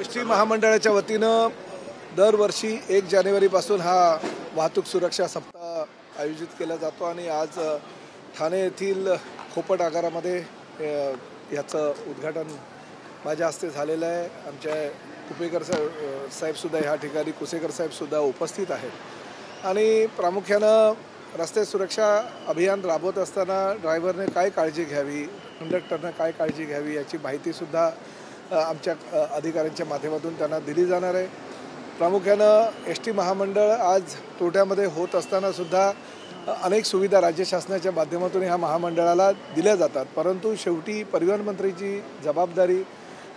ST महामंडळाच्या वतीनं दरवर्षी 1 जानेवारीपासून हा वाहतूक सुरक्षा सप्ताह आयोजित केला जातो आणि आज ठाणे येथील खोपट आगारामध्ये याचं उद्घाटन माझ्या हस्ते झालेलं आहे। आमच्या कुपेकर साहेबसुद्धा ह्या ठिकाणी कुसेकर साहेबसुद्धा उपस्थित आहेत आणि प्रामुख्यानं रस्ते सुरक्षा अभियान राबवत असताना ड्रायव्हरने काय काळजी घ्यावी, कंडक्टरने काय काळजी घ्यावी याची माहितीसुद्धा आमच्या अधिकाऱ्यांच्या माध्यमातून त्यांना दिली जाणार आहे। प्रामुख्यानं एस टी महामंडळ आज तोट्यामध्ये होत असतानासुद्धा अनेक सुविधा राज्य शासनाच्या माध्यमातून ह्या महामंडळाला दिल्या जातात, परंतु शेवटी परिवहन मंत्रीची जबाबदारी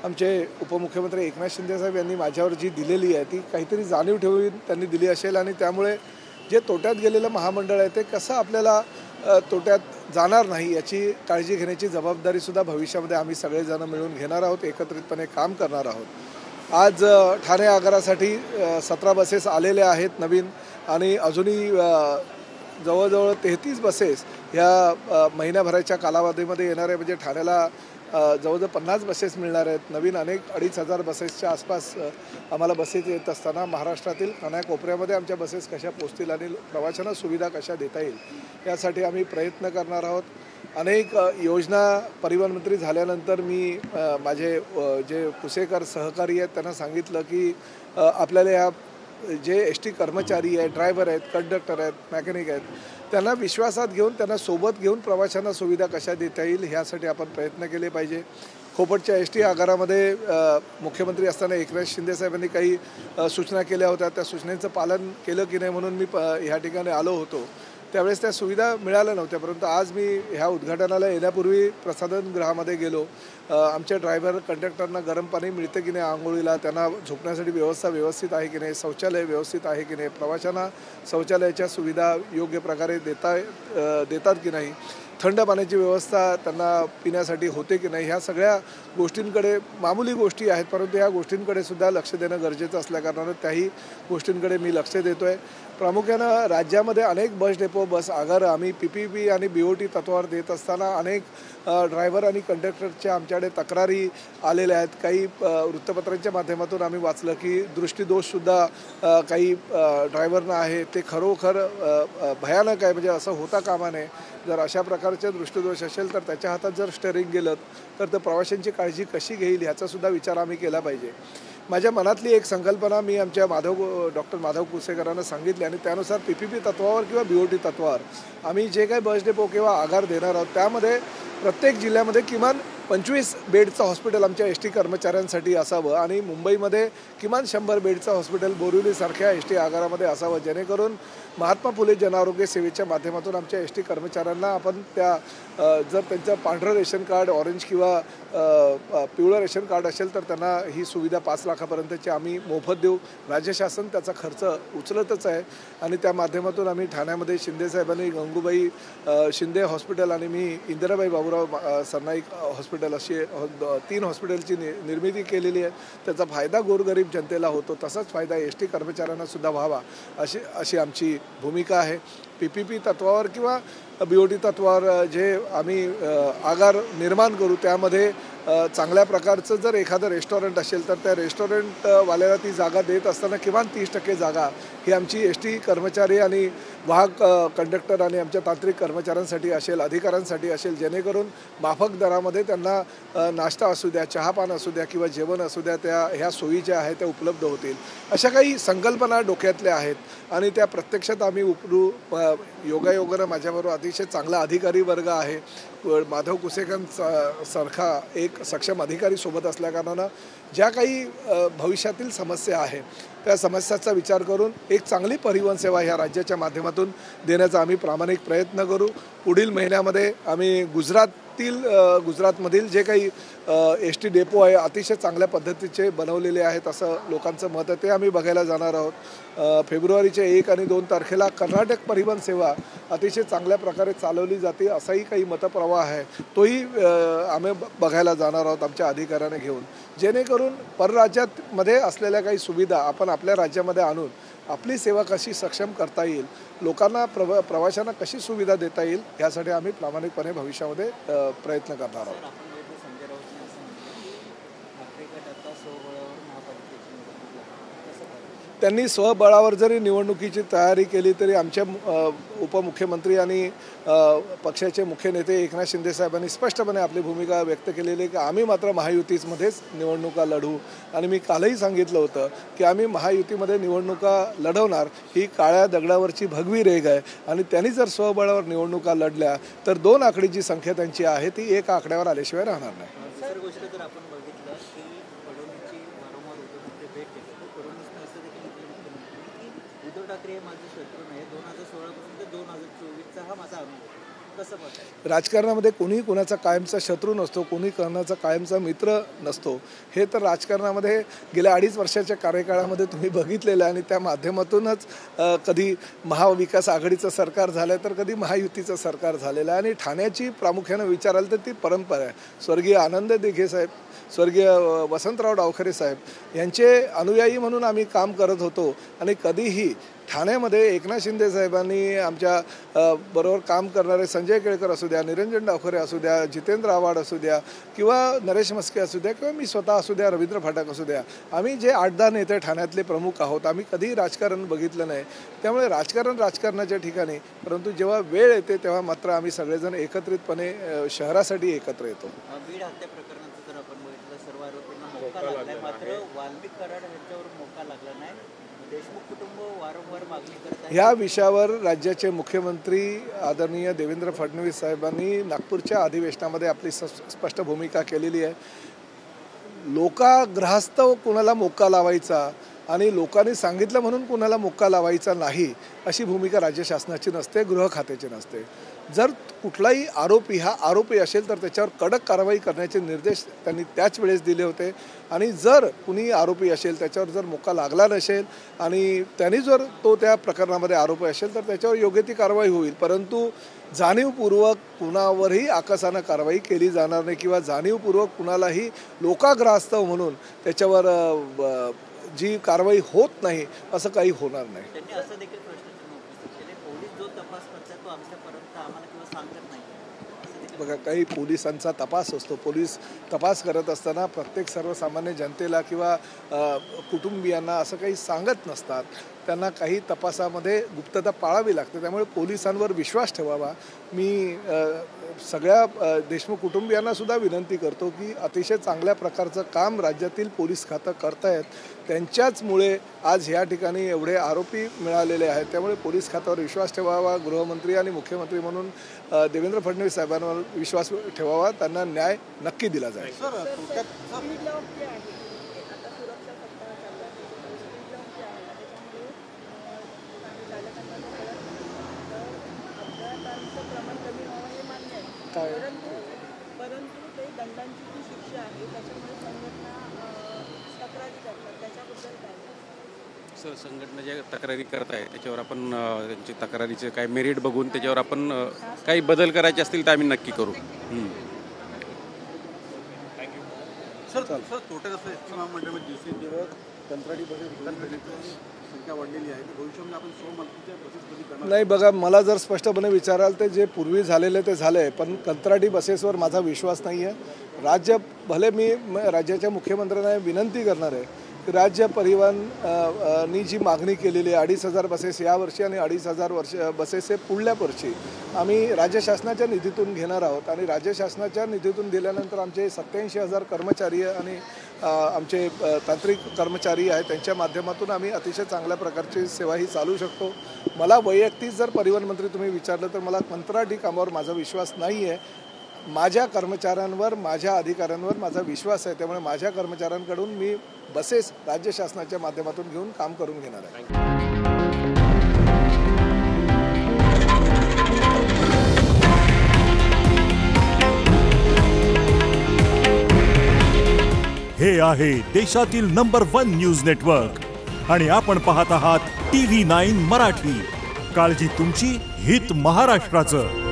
आमचे उपमुख्यमंत्री एकनाथ शिंदे साहेब यांनी माझ्यावर जी दिलेली आहे ती काहीतरी जाणीव ठेवून त्यांनी दिली असेल आणि त्यामुळे जे तोट्यात गेलेलं महामंडळ आहे ते कसं आपल्याला तोट्यात जाणार नाही याची काळजी घेण्याची जबाबदारीसुद्धा भविष्यामध्ये आम्ही सगळेजण मिळून घेणार आहोत, एकत्रितपणे काम करणार आहोत। आज ठाणे आगारासाठी 17 बसेस आलेल्या आहेत नवीन आणि अजूनही जवळजवळ 33 बसेस ह्या महिन्याभराच्या कालावधीमध्ये येणार आहे। म्हणजे ठाण्याला जवळजवळ 50 बसेस मिळणार आहेत नवीन। अनेक 2,500 बसेसच्या आसपास आम्हाला बसेस येत असताना महाराष्ट्रातील कानाकोपऱ्यामध्ये आमच्या बसेस कशा पोचतील आणि प्रवाशांना सुविधा कशा देता येईल यासाठी आम्ही प्रयत्न करणार आहोत। अनेक योजना परिवहन मंत्री झाल्यानंतर मी माझे जे कुसेकर सहकारी आहेत त्यांना सांगितलं की आपल्याला या जे एस टी कर्मचारी आहेत, ड्रायव्हर आहेत, कंडक्टर आहेत, मेकॅनिक आहेत, त्यांना विश्वासात घेऊन त्यांना सोबत घेऊन प्रवाशांना सुविधा कशा देता येईल ह्यासाठी आपण प्रयत्न केले पाहिजे। खोपटच्या एस टी आगारामध्ये मुख्यमंत्री असताना एकनाथ शिंदे साहेबांनी काही सूचना केल्या होत्या, त्या सूचनेचं पालन केलं की नाही म्हणून मी ह्या ठिकाणी आलो होतो। त्यावेळेस त्या सुविधा मिळाल्या नव्हत्या, परंतु आज मी ह्या उद्घाटनाला येण्यापूर्वी प्रसाधनगृहामध्ये गेलो। आमच्या ड्रायव्हर कंडक्टरना गरम पाणी मिळतं की नाही आंघोळीला, त्यांना झोपण्यासाठी व्यवस्था व्यवस्थित आहे की नाही, शौचालय व्यवस्थित आहे की नाही, प्रवाशांना शौचालयाच्या सुविधा योग्य प्रकारे देतात की नाही, थंड पाण्याची व्यवस्था त्यांना पिण्यासाठी होते की नाही, ह्या सगळ्या गोष्टींकडे मामूली गोष्टी आहेत, परंतु ह्या गोष्टींकडे सुद्धा लक्ष देणं गरजेचं असल्याकारणानं त्याही गोष्टींकडे मी लक्ष देतो आहे। प्रामुख्यानं राज्यामध्ये अनेक बस डेपो, बस आगार आम्ही PPP आणि BOT तत्वावर देत असताना अनेक ड्रायव्हर आणि कंडक्टरच्या आमच्याकडे तक्रारी आलेल्या आहेत। काही वृत्तपत्रांच्या माध्यमातून आम्ही वाचलं की दृष्टीदोषसुद्धा काही ड्रायव्हरना आहे, ते खरोखर भयानक आहे, म्हणजे असं होता कामा नये। जर अशा प्रकारचे दृष्टीदोष असेल तर त्याच्या हातात जर स्टेअरिंग गेलं तर ते प्रवाशांची काळजी कशी घेईल ह्याचासुद्धा विचार आम्ही केला पाहिजे। माझ्या मनातली एक संकल्पना मी आमच्या डॉक्टर माधव कुसेकरांना सांगितली आणि त्यानुसार PPP तत्वावर किंवा BOT तत्वावर आम्ही जे काही बस डेपो किंवा आगार देणार आहोत त्यामध्ये प्रत्येक जिल्ह्यामध्ये किमान 25 बेडचं हॉस्पिटल आमच्या एस टी कर्मचाऱ्यांसाठी असावं आणि मुंबईमध्ये किमान 100 बेडचं हॉस्पिटल बोरिवलीसारख्या एस टी आगारामध्ये असावं, जेणेकरून महात्मा फुले जनआरोग्य सेवेच्या माध्यमातून आमच्या एस टी कर्मचाऱ्यांना आपण त्या जर त्यांचं पांढरं रेशन कार्ड, ऑरेंज किंवा पिवळं रेशन कार्ड असेल तर त्यांना ही सुविधा 5 लाखापर्यंतची आम्ही मोफत देऊ। राज्य शासन त्याचा खर्च उचलतच आहे आणि त्या माध्यमातून आम्ही ठाण्यामध्ये शिंदेसाहेबांनी गंगूबाई शिंदे हॉस्पिटल आणि मी इंदिराबाई बाबूराव सरनाईक हॉस्पिटल अशी 3 हॉस्पिटलची निर्मिती केलेली आहे। त्याचा फायदा गोरगरीब जनतेला होतो, तसाच फायदा एस टी कर्मचाऱ्यांनासुद्धा व्हावा अशी आमची भूमिका आहे। PPP तत्वावर किंवा BOT तत्वावर जे आम्ही आगार निर्माण करू त्यामध्ये चांगल्या प्रकारचं जर एखादं रेस्टॉरंट असेल तर त्या रेस्टॉरंटवाल्याला ती जागा देत असताना किमान 30% जागा ही आमची एस टी कर्मचारी आणि वाहक कंडक्टर आणि आमच्या तांत्रिक कर्मचाऱ्यांसाठी असेल, अधिकाऱ्यांसाठी असेल, जेणेकरून माफक दरामध्ये त्यांना नाश्ता असू द्या, चहापान असू द्या किंवा जेवण असू द्या, ह्या सोयी ज्या आहेत त्या उपलब्ध होतील। अशा काही संकल्पना डोक्यातल्या आहेत आणि त्या प्रत्यक्षात आम्ही उपरू। योगायोगानं माझ्याबरोबर अतिशय चांगला अधिकारी वर्ग आहे, माधव कुसेकरांसारखा एक सक्षम अधिकारी सोबत असल्याकारणानं ज्या काही भविष्यातील समस्या आहे त्या समस्याचा विचार करून एक चांगली परिवहन सेवा ह्या राज्याच्या माध्यमातून देण्याचा आम्ही प्रामाणिक प्रयत्न करू। पुढील महिन्यामध्ये आम्ही गुजरातमधील जे काही एस टी डेपो आहे अतिशय चांगल्या पद्धतीचे बनवलेले आहेत असं लोकांचं मत आहे, ते आम्ही बघायला जाणार आहोत। फेब्रुवारीच्या 1 आणि 2 तारखेला कर्नाटक परिवहन सेवा अतिशय चांगल्या प्रकारे चालवली जाते असाही काही मतप्रवाह आहे, तोही आम्ही बघायला जाणार आहोत आमच्या अधिकाऱ्याने घेऊन, जेणेकरून परराज्यामध्ये असलेल्या काही सुविधा आपण आपल्या राज्यामध्ये आणून आपली सेवा कशी सक्षम करता येईल, लोकांना प्रवाशांना कशी सुविधा देता येईल यासाठी आम्ही प्रामाणिकपणे भविष्यामध्ये प्रयत्न करणार आहोत। त्यांनी स्वबळावर जरी निवडणुकीची तयारी केली तरी आमच्या उपमुख्यमंत्री आणि पक्षाचे मुख्य नेते एकनाथ शिंदे साहेबांनी स्पष्टपणे आपली भूमिका व्यक्त केलेली आहे की आम्ही मात्र महायुतीमध्येच निवडणुका लढू. आणि मी कालही सांगितलं होतं की आम्ही महायुतीमध्ये निवडणुका लढवणार, ही काळ्या दगडावरची भगवी रेघ आहे. आणि त्यांनी जर स्वबळावर निवडणुका लढल्या तर 2 आकडी जी संख्या त्यांची आहे ती 1 आकड्यावर आल्याशिवाय राहणार नाही. उद्धव ठाकरे माझे शत्रू नाही, 2016 पासून ते 2024चा हा माझा अनुभव. कसं पाहताय? राजकारणामध्ये कोणी कोणाचा कायमचा शत्रू नसतो, कोणी कोणाचा कायमचा मित्र नसतो. हे तर राजकारणामध्ये गेल्या 2.5 वर्षाच्या कार्यकाळामध्ये तुम्ही बघितलेलं आहे. आणि त्या माध्यमातूनच कधी महाविकास आघाडीचं सरकार झालं तर कधी महायुतीचं सरकार झालेलं आहे. आणि ठाण्याची प्रामुख्यानं विचाराल तर ती परंपरा आहे. स्वर्गीय आनंद दिघे साहेब, स्वर्गीय वसंतराव डावखरे साहेब यांचे अनुयायी म्हणून आम्ही काम करत होतो. आणि कधीही ठाण्यामध्ये एकनाथ शिंदे साहेबांनी आमच्या बरोबर काम करणारे संजय केळकर असू द्या, निरंजन डावखरे असू द्या, जितेंद्र आव्हाड असू द्या किंवा नरेश मस्के असू द्या किंवा मी स्वतः असू द्या, रवींद्र फाटक असू द्या, आम्ही जे 8-10 नेते ठाण्यातले प्रमुख आहोत, आम्ही कधीही राजकारण बघितलं नाही. त्यामुळे राजकारणाच्या ठिकाणी, परंतु जेव्हा वेळ येते तेव्हा मात्र आम्ही सगळेजण एकत्रितपणे शहरासाठी एकत्र येतो. बीड हत्या प्रकरणाचं जर आपण बघितलं, सर्व आरोपींना मोका लागलाय, मात्र वाल्मिक कराड यांच्यावर मोका लागला नाही. देशमुख कुटुंब वारंवार मागणी करत आहे. या विषयावर राज्याचे मुख्यमंत्री आदरणीय देवेंद्र फडणवीस साहेबांनी नागपूरच्या अधिवेशनामध्ये आपली स्पष्ट भूमिका केलेली आहे. लोकाग्रहास्तव कुणाला मोका लावायचा आणि लोकांनी सांगितलं म्हणून कुणाला मोका लावायचा नाही अशी भूमिका राज्य शासनाची नसते, गृह खात्याची नसते. जर कुठलाही आरोपी हा आरोपी असेल तर त्याच्यावर कडक कारवाई करण्याचे निर्देश त्यांनी त्याच वेळेस दिले होते. आणि जर कुणी आरोपी असेल, त्याच्यावर जर मोका लागला नसेल आणि त्यांनी जर तो त्या प्रकरणामध्ये आरोपी असेल तर त्याच्यावर योग्य ती कारवाई होईल. परंतु जाणीवपूर्वक कुणावरही आकसानं कारवाई केली जाणार नाही किंवा जाणीवपूर्वक कुणालाही लोकाग्रहास्तव म्हणून त्याच्यावर जी कारवाई होत नाही असं काही होणार नाही. त्यांनी असं देखील प्रश्नचिन्ह उपस्थित केले, पोलीस जो तपास करतात तो आमच्यापर्यंत आम्हाला किंवा सांगत नाही. बघा, काही पोलिसांचा तपास असतो. पोलीस तपास करत असताना प्रत्येक सर्वसामान्य जनतेला किंवा कुटुंबियांना असं काही सांगत नसतात. त्यांना काही तपासामध्ये गुप्तता पाळावी लागते. त्यामुळे पोलिसांवर विश्वास ठेवावा. मी सगळ्या देशमुख कुटुंबियांना सुद्धा विनंती करतो की अतिशय चांगल्या प्रकारचं काम राज्यातील पोलीस खातं करतायत. त्यांच्याचमुळे आज ह्या ठिकाणी एवढे आरोपी मिळालेले आहेत. त्यामुळे पोलीस खात्यावर विश्वास ठेवावा. गृहमंत्री आणि मुख्यमंत्री म्हणून देवेंद्र फडणवीस साहेबांवर विश्वास ठेवावा. त्यांना न्याय नक्की दिला जाईल. परंतु ते दंडांची जी शिक्षा आहे त्याच्यामुळे संघटना तक्रारी करतात, त्याच्याबद्दल काय? सर, संघटना ज्या तक्रारी करत आहे त्याच्यावर आपण त्यांची तक्रारीचे काय मेरिट बघून त्याच्यावर आपण काही बदल करायचे असतील तर आम्ही नक्की करू. सर तोट्यात असं एस टी महामंडळामध्ये दिवसेंदिवस कंत्राटी बसेस संख्या वाढलेली आहे. भविष्यामध्ये आपण स्वमंत्रीच्या बसेस कधी करणार? नाही, बघा, मला जर स्पष्टपणे विचाराल तर जे पूर्वी झालेले ते झाले, पण कंत्राटी बसेसवर माझा विश्वास नाही आहे. राज्य भले मी राज्याच्या मुख्यमंत्र्यांना विनंती करणार आहे की राज्य परिवहननी जी मागणी केलेली आहे 2,500 बसेस यावर्षी आणि 2,500 बसेस हे पुढल्या वर्षी आम्ही राज्य शासनाच्या निधीतून घेणार आहोत. आणि राज्य शासनाच्या निधीतून दिल्यानंतर आमचे 87,000 कर्मचारी आणि आमचे तांत्रिक कर्मचारी आहेत, त्यांच्या माध्यमातून आम्ही अतिशय चांगल्या प्रकारची सेवा ही चालू शकतो. मला वैयक्तिक जर परिवहन मंत्री तुम्ही विचारलं तर मला कंत्राटी कामावर माझा विश्वास नाही आहे. माझ्या कर्मचाऱ्यांवर, माझ्या अधिकाऱ्यांवर माझा विश्वास आहे. त्यामुळे माझ्या कर्मचाऱ्यांकडून मी बसेस राज्य शासनाच्या माध्यमातून घेऊन काम करून घेणार आहे. हे आहे देशातील नंबर 1 न्यूज नेटवर्क आणि आपण पाहत आहात TV9 मराठी. काळजी तुमची, हित महाराष्ट्राचं.